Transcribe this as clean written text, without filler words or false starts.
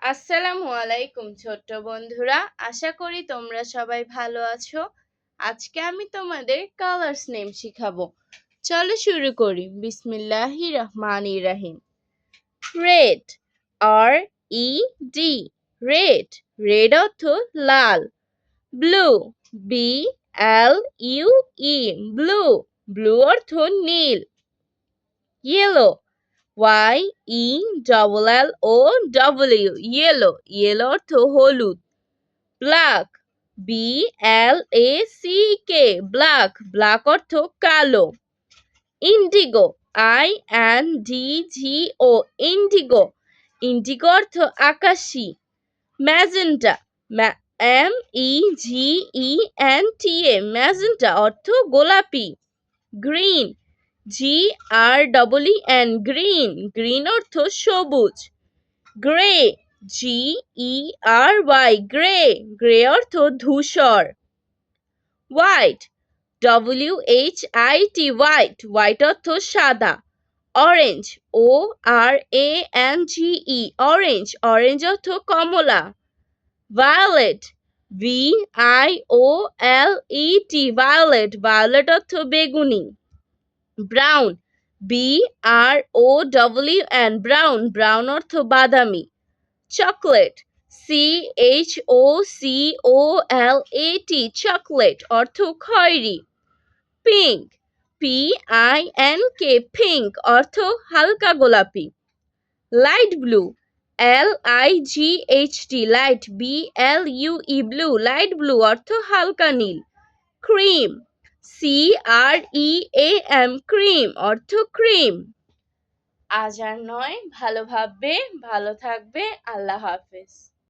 আসসালামু আলাইকুম ছোট্ট বন্ধুরা, আশা করি তোমরা সবাই ভালো আছো। আজকে আমি তোমাদের কালার্স নেম শিখাবো। চলো শুরু করি। বিসমিল্লাহির রহমানির রহিম। Red, R E D, red. Red অর্থ লাল। Blue, B L U E, blue. Blue অর্থ নীল। Yellow, Y E double L O W, yellow. Yellow অর্থ হলুদ। Black, B L A C K, black. Black অর্থ কালো। Indigo, I N D G O, indigo. Indigo অর্থ আকাশী। Magenta, M E G E N T A, magenta অর্থ গোলাপি। Green, G R double E N, green. Green অর্থ সবুজ। Grey, G E R Y, grey. Grey অর্থ ধূসর। White, W H I T, white. White অর্থ সাদা। Orange, O R A N G E, orange. Orange অর্থ কমলা। Violet, V I O L E T, violet. Violet অর্থ বেগুনি। Brown, B R O W N, brown. Brown অর্থ বাদামি। Chocolate, C H O C O L A T, chocolate অর্থ খয়েরি। Pink, P I N K, pink অর্থ হালকা গোলাপি। Light blue, L I G H T, light, B L U E, blue. Light blue অর্থ হালকা নীল। Cream, C R E A M, cream অর্থ cream. আজ আর নয়, ভালো ভাববে, ভালো থাকবে। আল্লাহ হাফেজ।